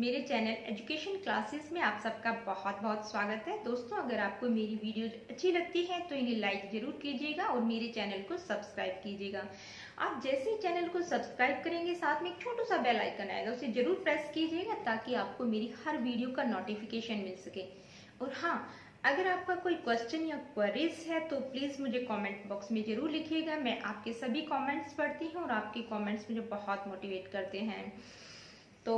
मेरे channel education classes में आप सबका बहुत बहुत स्वागत है। दोस्तों, अगर आपको मेरी वीडियोज अच्छी लगती हैं तो इन्हें लाइक जरूर कीजिएगा और मेरे चैनल को सब्सक्राइब कीजिएगा। आप जैसे ही चैनल को सब्सक्राइब करेंगे साथ में एक छोटा सा बेल आइकन आएगा, उसे जरूर प्रेस कीजिएगा ताकि आपको मेरी हर वीडियो का नोटिफिकेशन मिल सके। और हाँ, अगर आपका कोई क्वेश्चन या क्वेरीज है तो प्लीज़ मुझे कमेंट बॉक्स में ज़रूर लिखिएगा। मैं आपके सभी कमेंट्स पढ़ती हूँ और आपके कमेंट्स मुझे बहुत मोटिवेट करते हैं। तो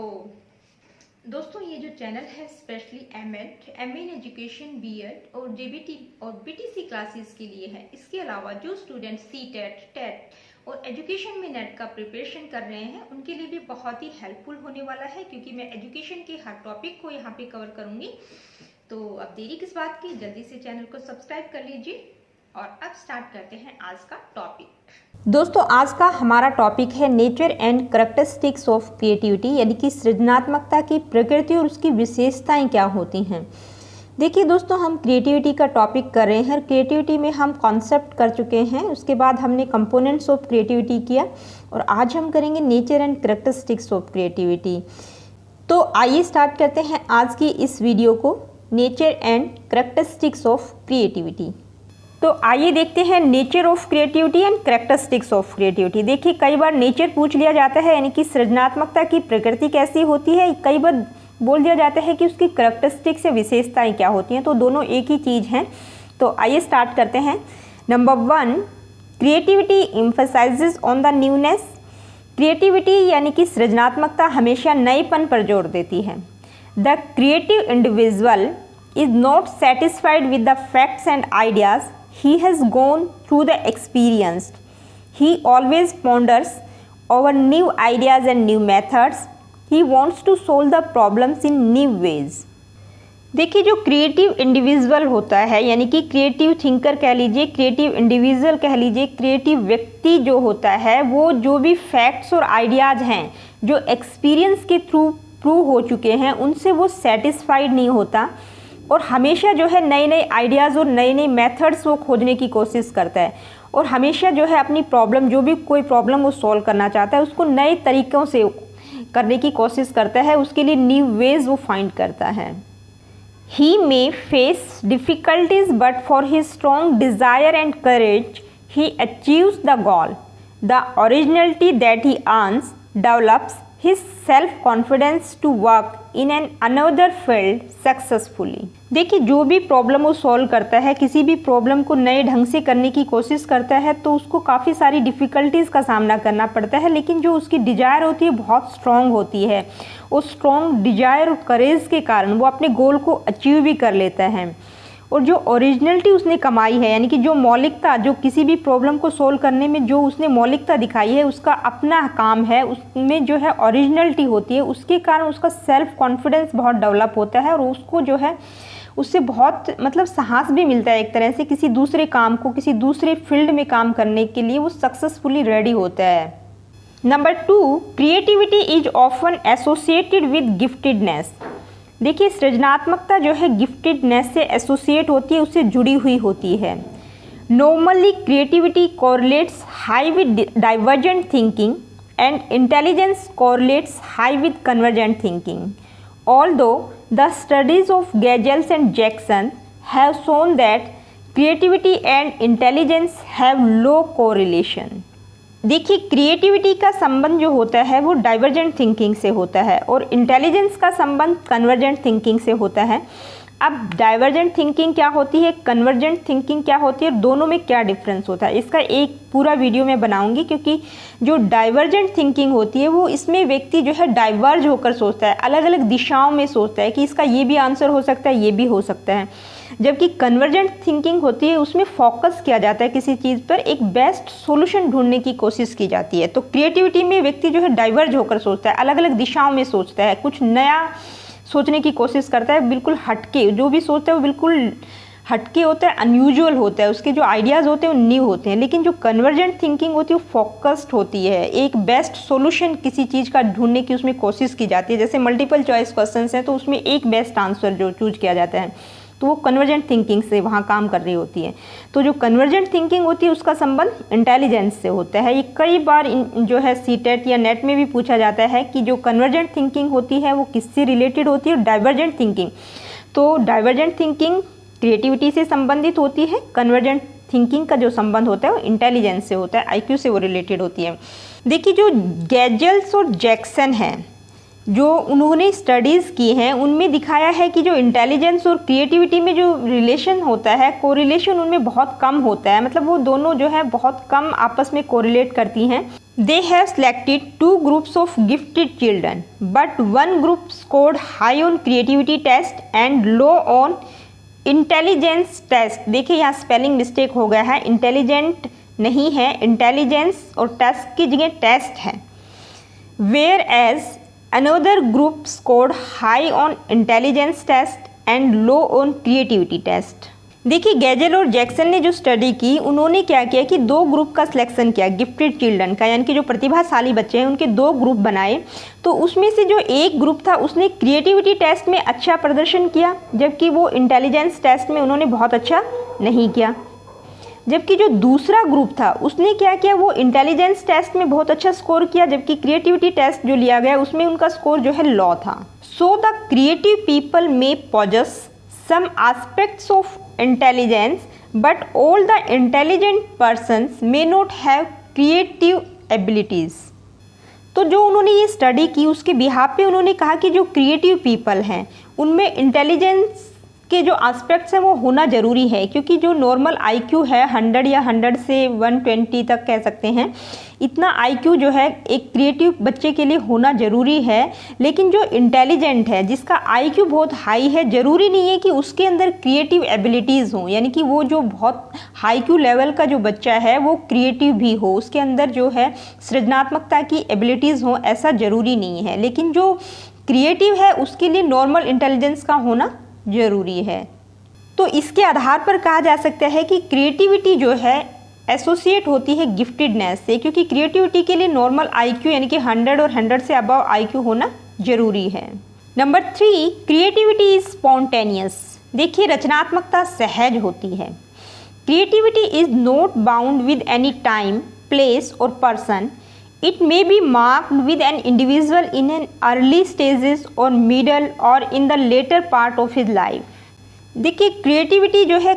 दोस्तों, ये जो चैनल है specially MA in education, BEd और जेबीटी और बीटीसी क्लासेस के लिए है। इसके अलावा जो स्टूडेंट सीटेट, टेट और एजुकेशन में नेट का प्रिपरेशन कर रहे हैं उनके लिए भी बहुत ही हेल्पफुल होने वाला है, क्योंकि मैं एजुकेशन के हर टॉपिक को यहाँ पे कवर करूँगी। तो अब देरी किस बात की, जल्दी से चैनल को सब्सक्राइब कर लीजिए। और अब स्टार्ट करते हैं आज का टॉपिक। दोस्तों, आज का हमारा टॉपिक है nature and characteristics of creativity, यानी कि सृजनात्मकता की प्रकृति और उसकी विशेषताएं क्या होती हैं। देखिए दोस्तों, हम क्रिएटिविटी का टॉपिक कर रहे हैं। क्रिएटिविटी में हम कॉन्सेप्ट कर चुके हैं, उसके बाद हमने कंपोनेंट्स ऑफ क्रिएटिविटी किया और आज हम करेंगे nature and characteristics of creativity. तो आइए स्टार्ट करते हैं आज की इस वीडियो को, nature and characteristics of creativity. तो आइए देखते हैं nature of creativity and characteristics of creativity. देखिए, कई बार नेचर पूछ लिया जाता है, यानी कि सृजनात्मकता की प्रकृति कैसी होती है। कई बार बोल दिया जाता है कि उसकी करैक्टरिस्टिक्स या विशेषताएं क्या होती हैं। तो दोनों एक ही चीज़ हैं। तो आइए स्टार्ट करते हैं। Number 1, creativity emphasises on the newness. Creativity यानी कि सृजनात्मकता हमेशा नएपन पर जोर देती है। The creative individual is not satisfied with the facts and ideas he has gone through the experience. He always ponders over new ideas and new methods. He wants to solve the problems in new ways. देखिए, जो creative individual होता है, यानी कि creative thinker कह लीजिए, creative individual कह लीजिए, क्रिएटिव व्यक्ति जो होता है, वो जो भी फैक्ट्स और आइडियाज़ हैं जो एक्सपीरियंस के थ्रू प्रूव हो चुके हैं उनसे वो सेटिस्फाइड नहीं होता और हमेशा जो है नए नए आइडियाज़ और नए नए मेथड्स वो खोजने की कोशिश करता है और हमेशा जो है अपनी प्रॉब्लम, जो भी कोई प्रॉब्लम वो सॉल्व करना चाहता है, उसको नए तरीक़ों से करने की कोशिश करता है, उसके लिए न्यू वेज वो फाइंड करता है। He may face difficulties but for his strong desire and courage he achieves the goal. The originality that he earns develops his self-confidence to work in an another field successfully। देखिए, जो भी problem वो solve करता है, किसी भी problem को नए ढंग से करने की कोशिश करता है तो उसको काफ़ी सारी डिफ़िकल्टीज़ का सामना करना पड़ता है, लेकिन जो उसकी डिज़ायर होती है बहुत स्ट्रॉन्ग होती है। उस स्ट्रॉन्ग डिज़ायर और करेज के कारण वो अपने गोल को अचीव भी कर लेता है। और जो ओरिजिनलिटी उसने कमाई है, यानी कि जो मौलिकता, जो किसी भी प्रॉब्लम को सोल्व करने में जो उसने मौलिकता दिखाई है, उसका अपना काम है, उसमें जो है ओरिजिनलिटी होती है, उसके कारण उसका सेल्फ कॉन्फिडेंस बहुत डेवलप होता है और उसको जो है उससे बहुत साहस भी मिलता है एक तरह से, किसी दूसरे काम को, किसी दूसरे फील्ड में काम करने के लिए वो सक्सेसफुली रेडी होता है। Number 2, creativity is often associated with giftedness. देखिए, सृजनात्मकता जो है गिफ्टेडनेस से एसोसिएट होती है, उससे जुड़ी हुई होती है। Normally creativity correlates high with divergent thinking and intelligence correlates high with convergent thinking. Although the studies of Getzels and Jackson have shown that creativity and intelligence have low correlation. देखिए, creativity का संबंध जो होता है वो divergent thinking से होता है और इंटेलिजेंस का संबंध कन्वर्जेंट थिंकिंग से होता है। अब डाइवर्जेंट थिंकिंग क्या होती है, कन्वर्जेंट थिंकिंग क्या होती है, दोनों में क्या डिफरेंस होता है, इसका एक पूरा वीडियो मैं बनाऊंगी। क्योंकि जो डाइवर्जेंट थिंकिंग होती है वो इसमें व्यक्ति जो है डाइवर्ज होकर सोचता है, अलग अलग दिशाओं में सोचता है कि इसका ये भी आंसर हो सकता है, ये भी हो सकता है। जबकि कन्वर्जेंट थिंकिंग होती है, उसमें फोकस किया जाता है किसी चीज़ पर, एक बेस्ट सॉल्यूशन ढूंढने की कोशिश की जाती है। तो क्रिएटिविटी में व्यक्ति जो है डाइवर्ज होकर सोचता है, अलग अलग दिशाओं में सोचता है, कुछ नया सोचने की कोशिश करता है, बिल्कुल हटके, जो भी सोचता है वो बिल्कुल हटके होता है, अनयूजुअल होता है, उसके जो आइडियाज़ होते हैं वो न्यू होते हैं। लेकिन जो कन्वर्जेंट थिंकिंग होती है वो फोकस्ड होती है, एक बेस्ट सॉल्यूशन किसी चीज़ का ढूंढने की उसमें कोशिश की जाती है। जैसे मल्टीपल चॉइस क्वेश्चंस हैं तो उसमें एक बेस्ट आंसर जो चूज किया जाता है। तो वो कन्वर्जेंट थिंकिंग से वहाँ काम कर रही होती है। तो जो कन्वर्जेंट थिंकिंग होती है उसका संबंध इंटेलिजेंस से होता है। ये कई बार जो है सीटेट या नेट में भी पूछा जाता है कि जो कन्वर्जेंट थिंकिंग होती है वो किससे रिलेटेड होती है, और डाइवर्जेंट थिंकिंग। तो डाइवर्जेंट थिंकिंग क्रिएटिविटी से संबंधित होती है, कन्वर्जेंट थिंकिंग का जो संबंध होता है वो इंटेलिजेंस से होता है, आईक्यू से वो रिलेटेड होती है। देखिए जो गैजल्स और जैक्सन है, जो उन्होंने स्टडीज़ की हैं, उनमें दिखाया है कि जो इंटेलिजेंस और क्रिएटिविटी में जो रिलेशन होता है, कोरिलेशन उनमें बहुत कम होता है, मतलब वो दोनों जो है बहुत कम आपस में कोरिलेट करती हैं। They have selected 2 groups of gifted children but 1 group scored high on creativity test and low on intelligence test. देखिए यहाँ स्पेलिंग मिस्टेक हो गया है, इंटेलिजेंट नहीं है, इंटेलिजेंस और टेस्ट की जगह टेस्ट है। Where as another group scored high on intelligence test and low on creativity test. देखिए गैजल और जैक्सन ने जो स्टडी की, उन्होंने क्या किया कि 2 ग्रुप का सिलेक्शन किया गिफ्टेड चिल्ड्रन का, यानी कि जो प्रतिभाशाली बच्चे हैं उनके 2 ग्रुप बनाए। तो उसमें से जो एक ग्रुप था उसने क्रिएटिविटी टेस्ट में अच्छा प्रदर्शन किया, जबकि वो इंटेलिजेंस टेस्ट में उन्होंने बहुत अच्छा नहीं किया। जबकि जो दूसरा ग्रुप था उसने क्या किया, वो इंटेलिजेंस टेस्ट में बहुत अच्छा स्कोर किया, जबकि क्रिएटिविटी टेस्ट जो लिया गया उसमें उनका स्कोर जो है लो था। So the creative people may possess some aspects of intelligence but all the intelligent persons may not have creative abilities. तो जो उन्होंने ये स्टडी की उसके बिहाफ पे उन्होंने कहा कि जो क्रिएटिव पीपल हैं उनमें इंटेलिजेंस के जो एस्पेक्ट्स हैं वो होना ज़रूरी है, क्योंकि जो नॉर्मल आईक्यू है 100 या 100 से 120 तक कह सकते हैं, इतना आईक्यू जो है एक क्रिएटिव बच्चे के लिए होना ज़रूरी है। लेकिन जो इंटेलिजेंट है, जिसका आईक्यू बहुत हाई है, ज़रूरी नहीं है कि उसके अंदर क्रिएटिव एबिलिटीज़ हों, यानी कि वो जो बहुत हाई क्यू लेवल का जो बच्चा है वो क्रिएटिव भी हो, उसके अंदर जो है सृजनात्मकता की एबिलिटीज़ हों, ऐसा ज़रूरी नहीं है। लेकिन जो क्रिएटिव है उसके लिए नॉर्मल इंटेलिजेंस का होना ज़रूरी है। तो इसके आधार पर कहा जा सकता है कि क्रिएटिविटी जो है एसोसिएट होती है गिफ्टेडनेस से, क्योंकि क्रिएटिविटी के लिए नॉर्मल आईक्यू यानी कि 100 और 100 से अबव आईक्यू होना ज़रूरी है। Number 3, creativity is spontaneous. देखिए रचनात्मकता सहज होती है। Creativity is not bound with any time, place और person. It may be marked with an individual in an early stages or middle or in the later part of his life. देखिए creativity जो है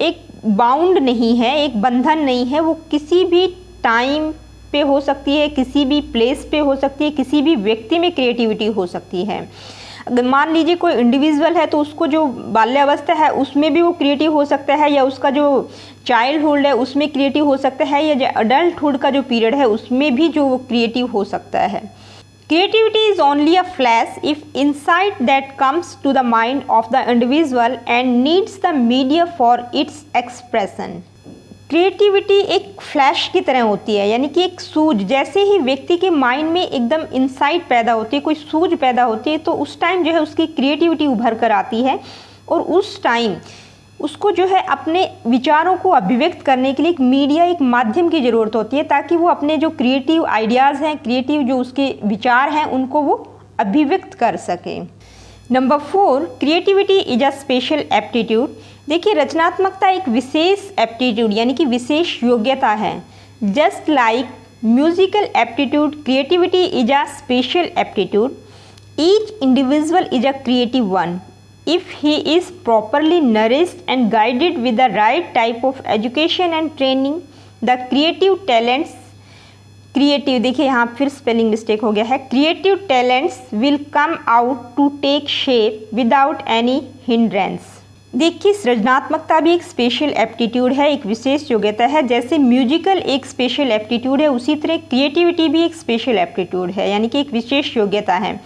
एक bound नहीं है, एक बंधन नहीं है, वो किसी भी टाइम पे हो सकती है, किसी भी प्लेस पे हो सकती है, किसी भी व्यक्ति में क्रिएटिविटी हो सकती है। अगर मान लीजिए कोई इंडिविजुअल है तो उसको जो बाल्यावस्था है उसमें भी वो क्रिएटिव हो सकता है, या उसका जो चाइल्डहुड है उसमें क्रिएटिव हो सकता है, या जो अडल्टहुड का जो पीरियड है उसमें भी जो वो क्रिएटिव हो सकता है। Creativity is only a flash of insight that comes to the mind of the individual and needs the media for its expression. Creativity एक फ्लैश की तरह होती है, यानी कि एक सूझ, जैसे ही व्यक्ति के माइंड में एकदम इंसाइट पैदा होती है, कोई सूझ पैदा होती है, तो उस टाइम जो है उसकी क्रिएटिविटी उभर कर आती है, और उस टाइम उसको जो है अपने विचारों को अभिव्यक्त करने के लिए एक मीडिया, एक माध्यम की ज़रूरत होती है, ताकि वो अपने जो क्रिएटिव आइडियाज़ हैं, क्रिएटिव जो उसके विचार हैं, उनको वो अभिव्यक्त कर सके। Number 4, creativity is a special aptitude. देखिए रचनात्मकता एक विशेष एप्टीट्यूड यानी कि विशेष योग्यता है। Just like musical aptitude, creativity is a special aptitude. Each individual is a creative one if he is properly nourished and guided with the right type of education and training. The creative talents, creative देखिए यहाँ फिर spelling mistake हो गया है, creative talents will come out to take shape without any hindrance. देखिए सृजनात्मकता भी एक स्पेशल एप्टीट्यूड है, एक विशेष योग्यता है। जैसे म्यूजिकल एक स्पेशल एप्टीट्यूड है, उसी तरह क्रिएटिविटी भी एक स्पेशल एप्टीट्यूड है, यानी कि एक विशेष योग्यता है।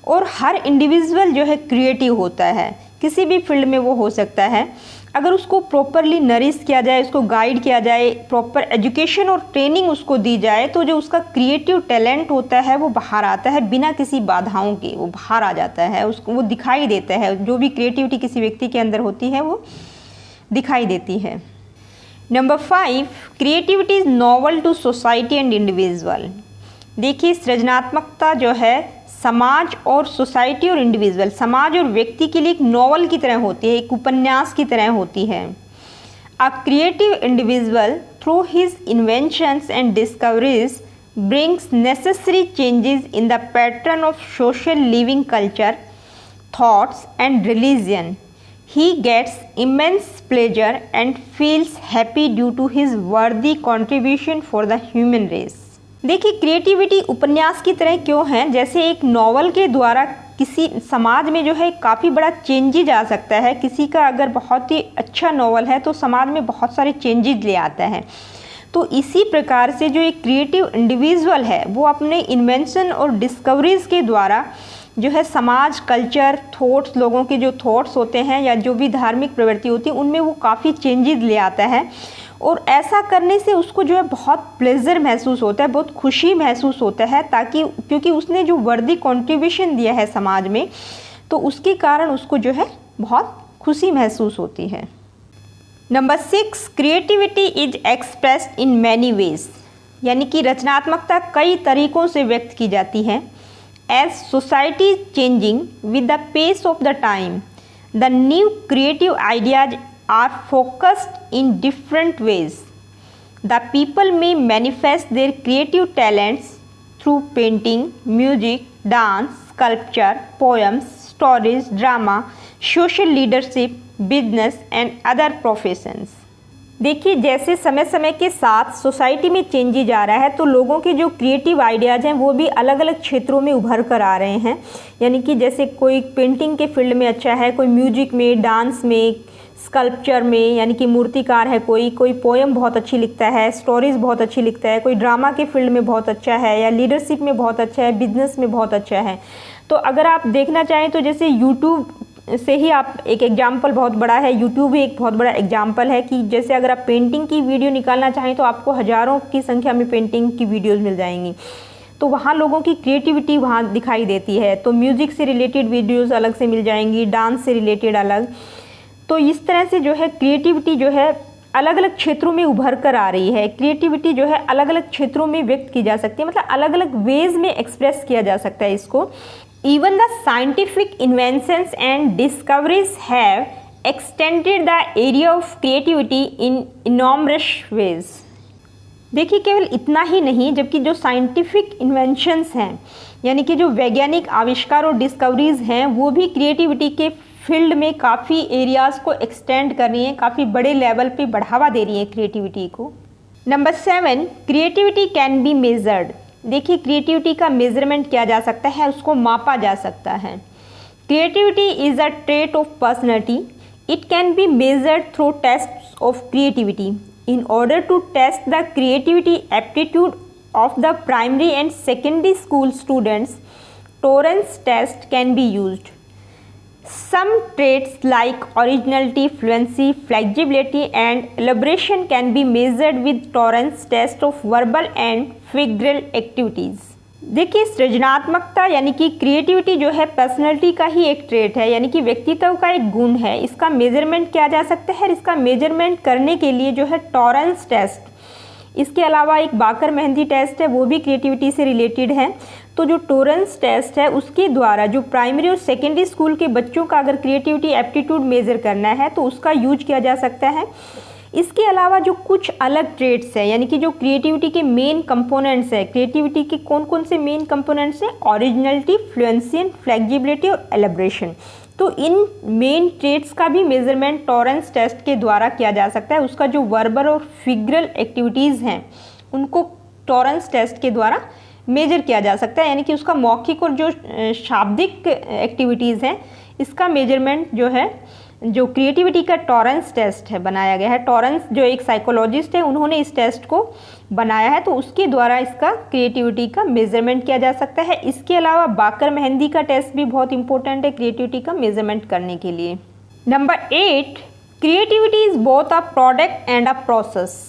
और हर इंडिविजुअल जो है क्रिएटिव होता है, किसी भी फील्ड में वो हो सकता है, अगर उसको प्रॉपरली नरिश किया जाए, उसको गाइड किया जाए, प्रॉपर एजुकेशन और ट्रेनिंग उसको दी जाए, तो जो उसका क्रिएटिव टैलेंट होता है वो बाहर आता है, बिना किसी बाधाओं के वो बाहर आ जाता है, उसको वो दिखाई देता है। जो भी क्रिएटिविटी किसी व्यक्ति के अंदर होती है वो दिखाई देती है। Number 5, creativity is novel to society and individual. देखिए सृजनात्मकता जो है समाज और सोसाइटी और इंडिविजुअल, समाज और व्यक्ति के लिए एक नॉवल की तरह होती है, एक उपन्यास की तरह होती है। A creative individual through his inventions and discoveries brings necessary changes in the pattern of social living culture, thoughts and religion. He gets immense pleasure and feels happy due to his worthy contribution for the human race. देखिए creativity उपन्यास की तरह क्यों है, जैसे एक novel के द्वारा किसी समाज में जो है काफ़ी बड़ा चेंजेज आ सकता है। किसी का अगर बहुत ही अच्छा नॉवल है तो समाज में बहुत सारे चेंजेज ले आता है। तो इसी प्रकार से जो एक क्रिएटिव इंडिविजुअल है वो अपने इन्वेंशन और डिस्कवरीज के द्वारा जो है समाज, कल्चर, थॉट्स, लोगों के जो थॉट्स होते हैं या जो भी धार्मिक प्रवृत्ति होती है उनमें वो काफ़ी चेंजेस ले आता है। और ऐसा करने से उसको जो है बहुत प्लेजर महसूस होता है, बहुत खुशी महसूस होता है, ताकि क्योंकि उसने जो वर्दी कंट्रीब्यूशन दिया है समाज में तो उसके कारण उसको जो है बहुत खुशी महसूस होती है। Number 6, creativity is expressed in many ways, यानी कि रचनात्मकता कई तरीकों से व्यक्त की जाती है। As society is changing with the pace of the time, the new creative ideas are focused in different ways. The people may manifest their creative talents through painting, music, dance, sculpture, poems, stories, drama, social leadership, business and other professions. देखिए जैसे समय समय के साथ society में changes आ रहा है तो लोगों के जो क्रिएटिव आइडियाज़ हैं वो भी अलग अलग क्षेत्रों में उभर कर आ रहे हैं। यानी कि जैसे कोई पेंटिंग के फील्ड में अच्छा है, कोई म्यूजिक में, डांस में, स्कल्पचर में, यानी कि मूर्तिकार है, कोई पोएम बहुत अच्छी लिखता है, स्टोरीज़ बहुत अच्छी लिखता है, कोई ड्रामा के फील्ड में बहुत अच्छा है या लीडरशिप में बहुत अच्छा है, बिजनेस में बहुत अच्छा है। तो अगर आप देखना चाहें तो जैसे यूट्यूब से ही आप एक एग्जाम्पल बहुत बड़ा है, यूट्यूब भी एक बहुत बड़ा एग्जाम्पल है कि जैसे अगर आप पेंटिंग की वीडियो निकालना चाहें तो आपको हज़ारों की संख्या में पेंटिंग की वीडियोस मिल जाएंगी। तो वहाँ लोगों की क्रिएटिविटी वहाँ दिखाई देती है। तो म्यूज़िक से रिलेटेड वीडियोस अलग से मिल जाएंगी, डांस से रिलेटेड अलग। तो इस तरह से जो है क्रिएटिविटी जो है अलग अलग क्षेत्रों में उभर कर आ रही है। क्रिएटिविटी जो है अलग अलग क्षेत्रों में व्यक्त की जा सकती है, मतलब अलग अलग वेज में एक्सप्रेस किया जा सकता है इसको। Even the scientific inventions and discoveries have extended the area of creativity in enormous ways. देखिए केवल इतना ही नहीं, जबकि जो साइंटिफिक इन्वेंशंस हैं यानी कि जो वैज्ञानिक आविष्कार और डिस्कवरीज हैं वो भी क्रिएटिविटी के फील्ड में काफ़ी एरियाज़ को एक्सटेंड कर रही हैं, काफ़ी बड़े लेवल पे बढ़ावा दे रही हैं क्रिएटिविटी को। Number 7, creativity can be measured. देखिए क्रिएटिविटी का मेजरमेंट किया जा सकता है, उसको मापा जा सकता है। Creativity is a trait of personality, it can be measured through test of creativity. In order to test the creativity aptitude of the primary and secondary school students, Torrance test can be used. Some traits like originality, fluency, flexibility and elaboration can be measured with Torrance test of verbal and figural activities. देखिए सृजनात्मकता यानी कि creativity जो है personality का ही एक trait है, यानी कि व्यक्तित्व का एक गुण है। इसका मेजरमेंट किया जा सकता है। इसका मेजरमेंट करने के लिए जो है टॉरेंस टेस्ट, इसके अलावा एक बाकर मेहंदी टेस्ट है, वो भी क्रिएटिविटी से रिलेटेड है। तो जो टॉरेंस टेस्ट है उसके द्वारा जो प्राइमरी और सेकेंडरी स्कूल के बच्चों का अगर क्रिएटिविटी एप्टीट्यूड मेज़र करना है तो उसका यूज किया जा सकता है। इसके अलावा जो कुछ अलग ट्रेट्स है यानी कि जो क्रिएटिविटी के मेन कंपोनेंट्स है, क्रिएटिविटी के कौन कौन से मेन कंपोनेंट्स हैं, ओरिजिनलिटी, फ्लुएंसी एंड फ्लेक्सिबिलिटी और एलेब्रेशन। तो इन मेन ट्रेट्स का भी मेजरमेंट टॉरेंस टेस्ट के द्वारा किया जा सकता है। उसका जो वर्बल और फिगरल एक्टिविटीज़ हैं उनको टॉरेंस टेस्ट के द्वारा मेजर किया जा सकता है, यानी कि उसका मौखिक और जो शाब्दिक एक्टिविटीज़ हैं इसका मेजरमेंट जो है जो क्रिएटिविटी का टॉरेंस टेस्ट है बनाया गया है। टॉरेंस जो एक साइकोलॉजिस्ट है उन्होंने इस टेस्ट को बनाया है, तो उसके द्वारा इसका क्रिएटिविटी का मेजरमेंट किया जा सकता है। इसके अलावा बाकर मेहंदी का टेस्ट भी बहुत इंपॉर्टेंट है क्रिएटिविटी का मेजरमेंट करने के लिए। Number 8, creativity is both a product and a process.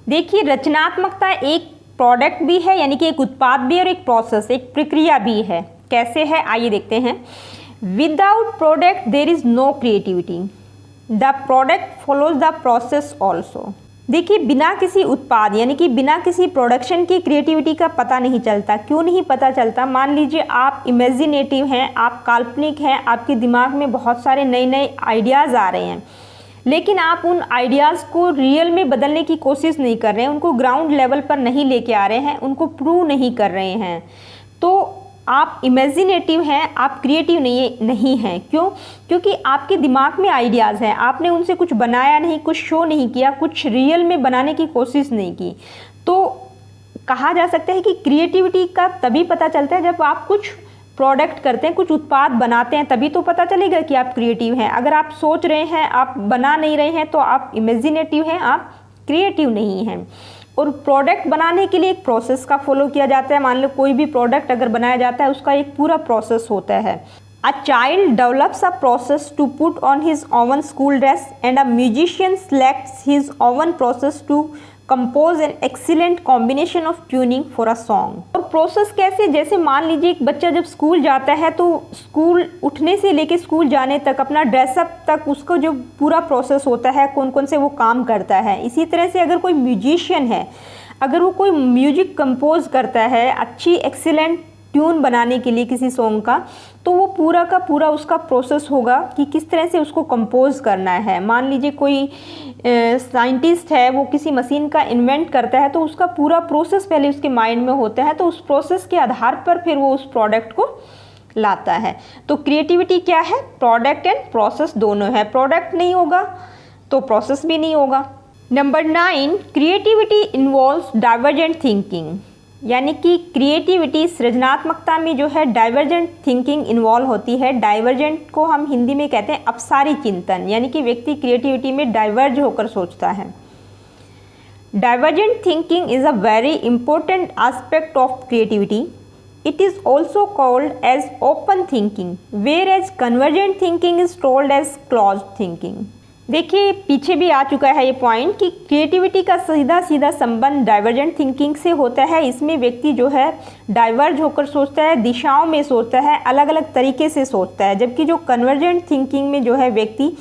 देखिए रचनात्मकता एक प्रोडक्ट भी है यानी कि एक उत्पाद भी और एक प्रोसेस, एक प्रक्रिया भी है। कैसे है आइए देखते हैं। Without product there is no creativity, the product follows the process also. देखिए, बिना किसी उत्पाद यानी कि बिना किसी प्रोडक्शन की क्रिएटिविटी का पता नहीं चलता। क्यों नहीं पता चलता? मान लीजिए आप इमेजिनेटिव हैं, आप काल्पनिक हैं, आपके दिमाग में बहुत सारे नए नए आइडियाज़ आ रहे हैं, लेकिन आप उन आइडियाज़ को रियल में बदलने की कोशिश नहीं कर रहे हैं, उनको ग्राउंड लेवल पर नहीं लेके आ रहे हैं, उनको प्रूव नहीं कर रहे हैं, तो आप इमेजिनेटिव हैं, आप क्रिएटिव नहीं हैं। क्यों? क्योंकि आपके दिमाग में आइडियाज़ हैं, आपने उनसे कुछ बनाया नहीं, कुछ शो नहीं किया, कुछ रियल में बनाने की कोशिश नहीं की। तो कहा जा सकता है कि क्रिएटिविटी का तभी पता चलता है जब आप कुछ प्रोडक्ट करते हैं, कुछ उत्पाद बनाते हैं, तभी तो पता चलेगा कि आप क्रिएटिव हैं। अगर आप सोच रहे हैं, आप बना नहीं रहे हैं, तो आप इमेजिनेटिव हैं, आप क्रिएटिव नहीं हैं। और प्रोडक्ट बनाने के लिए एक प्रोसेस का फॉलो किया जाता है। मान लो कोई भी प्रोडक्ट अगर बनाया जाता है, उसका एक पूरा प्रोसेस होता है। A child develops a process to put on his own school dress and a musician selects his own process to compose an excellent combination of tuning for a song. और प्रोसेस कैसे? जैसे मान लीजिए एक बच्चा जब स्कूल जाता है, तो स्कूल उठने से लेके स्कूल जाने तक, अपना ड्रेसअप तक, उसको जो पूरा प्रोसेस होता है, कौन कौन से वो काम करता है। इसी तरह से अगर कोई म्यूजिशियन है, अगर वो कोई म्यूजिक कंपोज करता है अच्छी एक्सीलेंट ट्यून बनाने के लिए किसी सॉन्ग का, तो वो पूरा का पूरा उसका प्रोसेस होगा कि किस तरह से उसको कंपोज करना है। मान लीजिए कोई साइंटिस्ट है, वो किसी मशीन का इन्वेंट करता है, तो उसका पूरा प्रोसेस पहले उसके माइंड में होता है, तो उस प्रोसेस के आधार पर फिर वो उस प्रोडक्ट को लाता है। तो क्रिएटिविटी क्या है? प्रोडक्ट एंड प्रोसेस दोनों है। प्रोडक्ट नहीं होगा तो प्रोसेस भी नहीं होगा। Number 9, creativity involves divergent thinking, यानी कि क्रिएटिविटी सृजनात्मकता में जो है डाइवर्जेंट थिंकिंग इन्वॉल्व होती है। डाइवर्जेंट को हम हिंदी में कहते हैं अपसारी चिंतन, यानी कि व्यक्ति क्रिएटिविटी में डाइवर्ज होकर सोचता है। Divergent thinking is a very important aspect of creativity. It is also called as open thinking, where as convergent thinking is told as closed thinking. देखिए, पीछे भी आ चुका है ये पॉइंट कि क्रिएटिविटी का सीधा सीधा संबंध डाइवर्जेंट थिंकिंग से होता है। इसमें व्यक्ति जो है डाइवर्ज होकर सोचता है, दिशाओं में सोचता है, अलग अलग तरीके से सोचता है। जबकि जो कन्वर्जेंट थिंकिंग में जो है व्यक्ति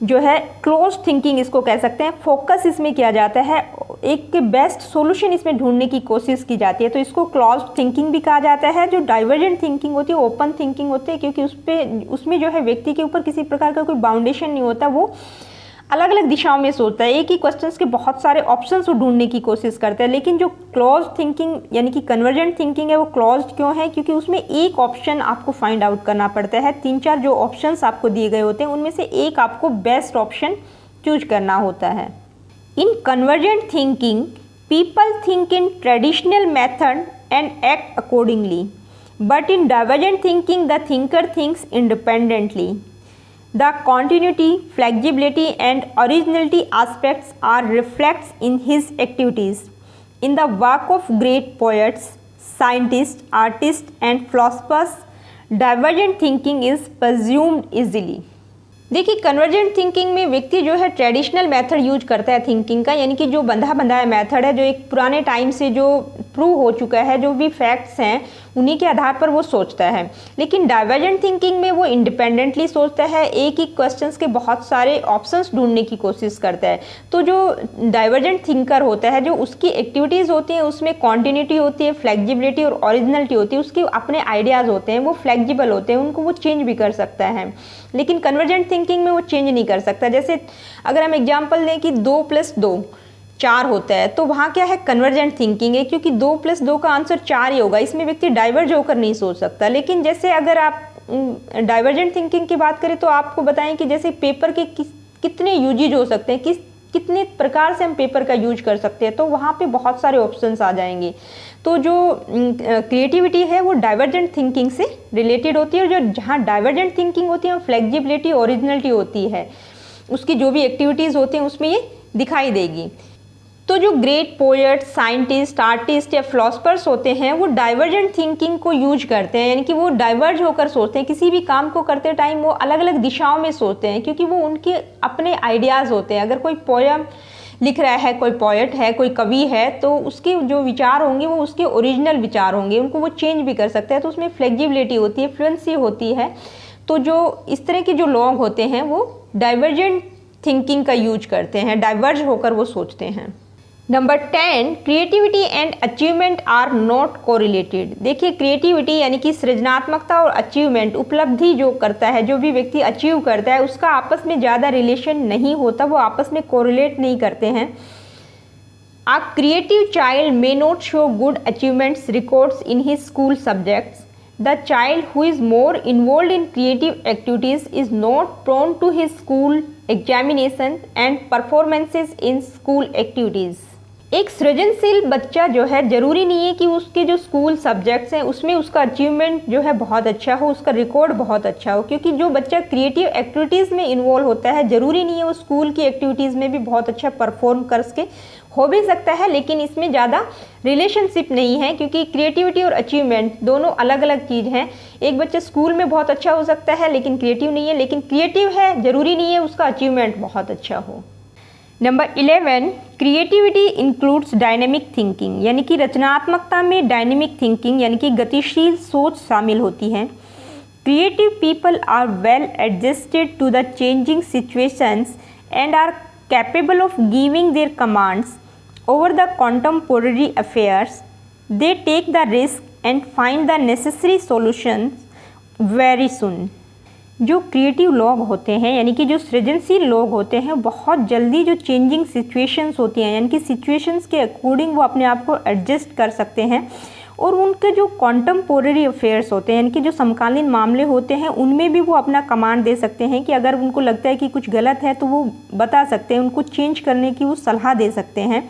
जो है क्लोज थिंकिंग इसको कह सकते हैं, फोकस इसमें किया जाता है, एक के बेस्ट सॉल्यूशन इसमें ढूंढने की कोशिश की जाती है, तो इसको क्लोज थिंकिंग भी कहा जाता है। जो डाइवर्जेंट थिंकिंग होती है ओपन थिंकिंग होती है, क्योंकि उसमें जो है व्यक्ति के ऊपर किसी प्रकार का कोई बाउंडेशन नहीं होता, वो अलग अलग दिशाओं में सोचता है, एक ही क्वेश्चंस के बहुत सारे ऑप्शंस ढूंढने की कोशिश करता है। लेकिन जो क्लोज थिंकिंग यानी कि कन्वर्जेंट थिंकिंग है, वो क्लोज क्यों है? क्योंकि उसमें एक ऑप्शन आपको फाइंड आउट करना पड़ता है। 3-4 जो ऑप्शंस आपको दिए गए होते हैं, उनमें से एक आपको बेस्ट ऑप्शन चूज करना होता है। In convergent thinking people think in traditional method and act accordingly, but in divergent thinking the thinker thinks independently. The continuity, flexibility and originality aspects are reflects in his activities. In the work of great poets, scientists, artists and philosophers, divergent thinking is presumed easily. देखिए, convergent thinking में व्यक्ति जो है traditional method use करता है thinking का, यानी कि जो बंधा बंधाया मेथड है, जो एक पुराने टाइम से जो प्रूव हो चुका है, जो भी फैक्ट्स हैं उन्हीं के आधार पर वो सोचता है। लेकिन डाइवर्जेंट थिंकिंग में वो इंडिपेंडेंटली सोचता है, एक ही क्वेश्चंस के बहुत सारे ऑप्शंस ढूंढने की कोशिश करता है। तो जो डाइवर्जेंट थिंकर होता है, जो उसकी एक्टिविटीज़ होती हैं उसमें कॉन्टिन्यूटी होती है, फ्लेक्सिबिलिटी और ओरिजिनलिटी होती है, उसके अपने आइडियाज़ होते हैं, वो फ्लेक्सिबल होते हैं, उनको वो चेंज भी कर सकता है। लेकिन कन्वर्जेंट थिंकिंग में वो चेंज नहीं कर सकता। जैसे अगर हम एग्जांपल लें कि 2 + 2 4 होता है, तो वहाँ क्या है, कन्वर्जेंट थिंकिंग है, क्योंकि 2 + 2 का आंसर 4 ही होगा, इसमें व्यक्ति डाइवर्ज होकर नहीं सोच सकता। लेकिन जैसे अगर आप डाइवर्जेंट थिंकिंग की बात करें, तो आपको बताएं कि जैसे पेपर के कितने यूजेज हो सकते हैं, कितने प्रकार से हम पेपर का यूज कर सकते हैं, तो वहाँ पे बहुत सारे ऑप्शंस आ जाएंगे। तो जो क्रिएटिविटी है वो डाइवर्जेंट थिंकिंग से रिलेटेड होती है, और जो जहाँ डाइवर्जेंट थिंकिंग होती है फ्लेक्सिबिलिटी ओरिजिनलिटी होती है, उसकी जो भी एक्टिविटीज़ होती हैं उसमें ये दिखाई देगी। तो जो ग्रेट पोएट, साइंटिस्ट, आर्टिस्ट या फिलोसफर्स होते हैं, वो डाइवर्जेंट थिंकिंग को यूज करते हैं, यानी कि वो डाइवर्ज होकर सोचते हैं। किसी भी काम को करते टाइम वो अलग अलग दिशाओं में सोचते हैं, क्योंकि वो उनके अपने आइडियाज़ होते हैं। अगर कोई पोयम लिख रहा है, कोई पोएट है, कोई कवि है, तो उसके जो विचार होंगे वो उसके ओरिजिनल विचार होंगे, उनको वो चेंज भी कर सकते हैं। तो उसमें फ्लेक्सिबिलिटी होती है, फ्लुएंसी होती है। तो जो इस तरह के जो लोग होते हैं वो डाइवर्जेंट थिंकिंग का यूज करते हैं, डाइवर्ज होकर वो सोचते हैं। Number 10, creativity and achievement are not correlated. देखिए क्रिएटिविटी यानी कि सृजनात्मकता और अचीवमेंट, उपलब्धि जो करता है, जो भी व्यक्ति अचीव करता है, उसका आपस में ज़्यादा रिलेशन नहीं होता, वो आपस में कोरिलेट नहीं करते हैं। अ creative child may not show good achievements records in his school subjects. The child who is more involved in creative activities is not prone to his school examinations and performances in school activities. एक सृजनशील बच्चा जो है, जरूरी नहीं है कि उसके जो स्कूल सब्जेक्ट्स हैं उसमें उसका अचीवमेंट जो है बहुत अच्छा हो, उसका रिकॉर्ड बहुत अच्छा हो, क्योंकि जो बच्चा क्रिएटिव एक्टिविटीज़ में इन्वॉल्व होता है, ज़रूरी नहीं है वो स्कूल की एक्टिविटीज़ में भी बहुत अच्छा परफॉर्म कर सके, हो भी सकता है, लेकिन इसमें ज़्यादा रिलेशनशिप नहीं है, क्योंकि क्रिएटिविटी और अचीवमेंट दोनों अलग अलग चीज़ हैं। एक बच्चा स्कूल में बहुत अच्छा हो सकता है लेकिन क्रिएटिव नहीं है, लेकिन क्रिएटिव है, ज़रूरी नहीं है उसका अचीवमेंट बहुत अच्छा हो। Number 11, creativity includes dynamic thinking, यानी कि रचनात्मकता में डायनेमिक थिंकिंग यानी कि गतिशील सोच शामिल होती है। Creative people are well adjusted to the changing situations and are capable of giving their commands over the contemporary affairs. They take the risk and find the necessary solutions very soon. जो creative लोग होते हैं यानी कि जो सृजनशील लोग होते हैं, बहुत जल्दी जो चेंजिंग सिचुएशंस होती हैं यानी कि सिचुएशंस के अकॉर्डिंग वो अपने आप को एडजस्ट कर सकते हैं, और उनके जो कॉन्टेम्पोरेरी अफेयर्स होते हैं यानी कि जो समकालीन मामले होते हैं उनमें भी वो अपना कमांड दे सकते हैं कि अगर उनको लगता है कि कुछ गलत है तो वो बता सकते हैं, उनको चेंज करने की वो सलाह दे सकते हैं,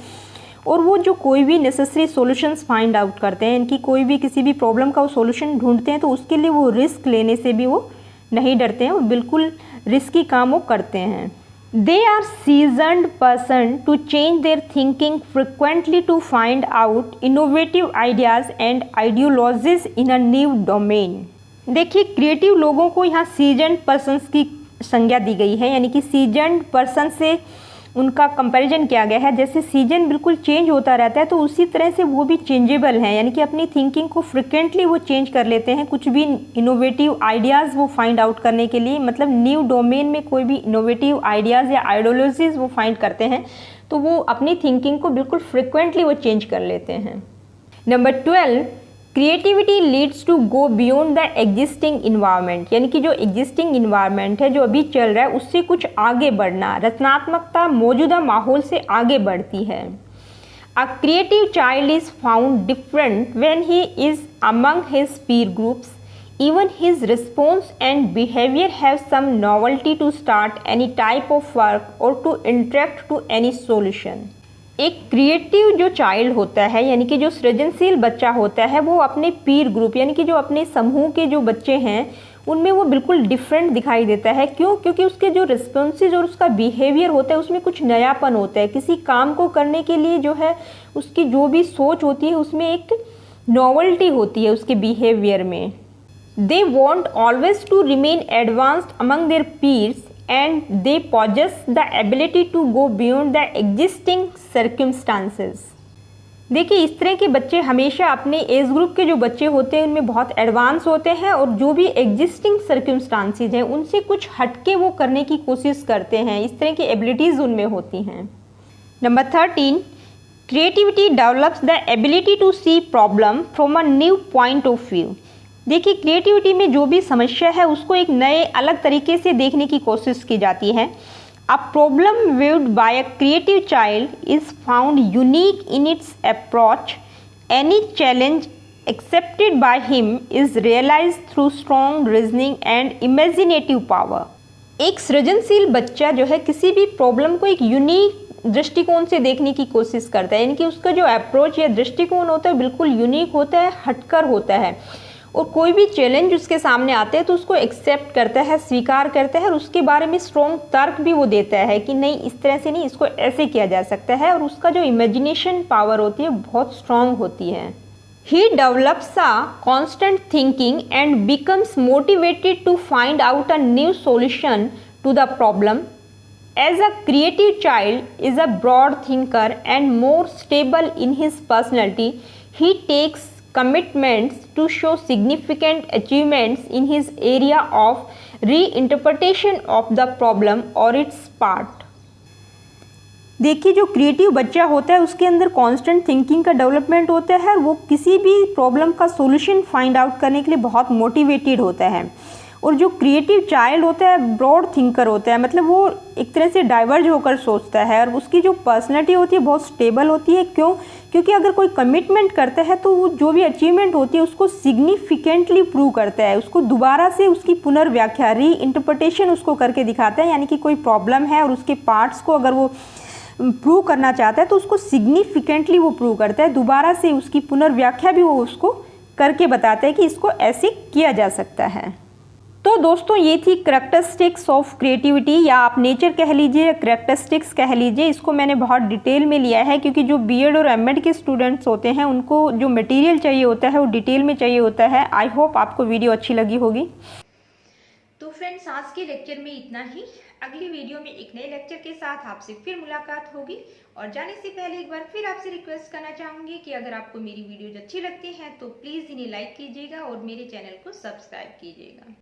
और वो जो कोई भी नेसेसरी सॉल्यूशंस फाइंड आउट करते हैं, इनकी कोई भी किसी भी प्रॉब्लम का वो सॉल्यूशन ढूंढते हैं, तो उसके लिए वो रिस्क लेने से भी वो नहीं डरते हैं, वो बिल्कुल रिस्की काम वो करते हैं। They are seasoned person to change their thinking frequently to find out innovative ideas and ideologies in a new domain. देखिए क्रिएटिव लोगों को यहाँ सीजन्ड पर्सन्स की संज्ञा दी गई है, यानी कि सीजन्ड पर्सन से उनका कंपैरिजन किया गया है। जैसे सीजन बिल्कुल चेंज होता रहता है तो उसी तरह से वो भी चेंजेबल हैं, यानी कि अपनी थिंकिंग को फ्रिक्वेंटली वो चेंज कर लेते हैं, कुछ भी इनोवेटिव आइडियाज़ वो फाइंड आउट करने के लिए, मतलब न्यू डोमेन में कोई भी इनोवेटिव आइडियाज़ या आइडियोलॉजीज़ वो फाइंड करते हैं तो वो अपनी थिंकिंग को बिल्कुल फ्रिक्वेंटली वो चेंज कर लेते हैं। Number 12, creativity leads to go beyond the existing environment, यानी कि जो एग्जिस्टिंग इन्वायरमेंट है, जो अभी चल रहा है, उससे कुछ आगे बढ़ना। रचनात्मकता मौजूदा माहौल से आगे बढ़ती है। A creative child is found different when he is among his peer groups, even his response and behaviour have some novelty to start any type of work और to interact to any solution. एक creative जो child होता है यानी कि जो सृजनशील बच्चा होता है, वो अपने पीर ग्रुप यानी कि जो अपने समूह के जो बच्चे हैं उनमें वो बिल्कुल डिफरेंट दिखाई देता है। क्यों? क्योंकि उसके जो रिस्पॉन्सेज और उसका बिहेवियर होता है उसमें कुछ नयापन होता है। किसी काम को करने के लिए जो है उसकी जो भी सोच होती है उसमें एक नॉवेल्टी होती है उसके बिहेवियर में। They want always to remain advanced among their peers and they possess the ability to go beyond the existing circumstances. देखिए इस तरह के बच्चे हमेशा अपने एज ग्रुप के जो बच्चे होते हैं उनमें बहुत एडवांस होते हैं और जो भी एग्जिस्टिंग सर्कमस्टांसेस हैं उनसे कुछ हटके वो करने की कोशिश करते हैं। इस तरह की एबिलिटीज़ उनमें होती हैं। Number 13, creativity develops the ability to see problem from a new point of view. देखिए क्रिएटिविटी में जो भी समस्या है उसको एक नए अलग तरीके से देखने की कोशिश की जाती है। A problem viewed by a creative child is found unique in its approach. Any challenge accepted by him is realised through strong reasoning and imaginative power. एक सृजनशील बच्चा जो है किसी भी प्रॉब्लम को एक यूनिक दृष्टिकोण से देखने की कोशिश करता है, यानी कि उसका जो अप्रोच या दृष्टिकोण होता है बिल्कुल यूनिक होता है, हटकर होता है, और कोई भी चैलेंज उसके सामने आते हैं तो उसको एक्सेप्ट करता है, स्वीकार करता है, और उसके बारे में स्ट्रॉन्ग तर्क भी वो देता है कि नहीं इस तरह से नहीं, इसको ऐसे किया जा सकता है, और उसका जो इमेजिनेशन पावर होती है बहुत स्ट्रॉन्ग होती है। He develops a constant thinking and becomes motivated to find out a new solution to the problem. As a creative child is a broad thinker and more stable in his personality, he takes commitments to show significant achievements in his area of reinterpretation of the problem or its part। देखिए, जो creative बच्चा होता है उसके अंदर constant thinking का development होता है। वो किसी भी प्रॉब्लम का सॉल्यूशन फाइंड आउट करने के लिए बहुत मोटिवेटेड होता है। और जो क्रिएटिव चाइल्ड होता है ब्रॉड थिंकर होता है, मतलब वो एक तरह से डाइवर्ज होकर सोचता है। और उसकी जो पर्सनैलिटी होती है बहुत स्टेबल होती है। क्यों? क्योंकि अगर कोई कमिटमेंट करता है तो वो जो भी अचीवमेंट होती है उसको सिग्निफिकेंटली प्रूव करता है, उसको दोबारा से उसकी पुनर्व्याख्या री इंटरप्रिटेशन उसको करके दिखाता है। यानी कि कोई प्रॉब्लम है और उसके पार्ट्स को अगर वो प्रूव करना चाहता है तो उसको सिग्निफिकेंटली वो प्रूव करता है, दोबारा से उसकी पुनर्व्याख्या भी वो उसको करके बताता है कि इसको ऐसे किया जा सकता है। तो दोस्तों, ये थी करैक्टरिस्टिक्स ऑफ क्रिएटिविटी, या आप नेचर कह लीजिए, करैक्टरिस्टिक्स कह लीजिए। इसको मैंने बहुत डिटेल में लिया है क्योंकि जो बीएड और एमएड के स्टूडेंट्स होते हैं उनको जो मटेरियल चाहिए होता है वो डिटेल में चाहिए होता है। आई होप आपको वीडियो अच्छी लगी होगी। तो फ्रेंड्स, आज के लेक्चर में इतना ही। अगली वीडियो में एक नए लेक्चर के साथ आपसे फिर मुलाकात होगी। और जाने से पहले एक बार फिर आपसे रिक्वेस्ट करना चाहूँगी कि अगर आपको मेरी वीडियोज अच्छी लगती हैं तो प्लीज़ इन्हें लाइक कीजिएगा और मेरे चैनल को सब्सक्राइब कीजिएगा।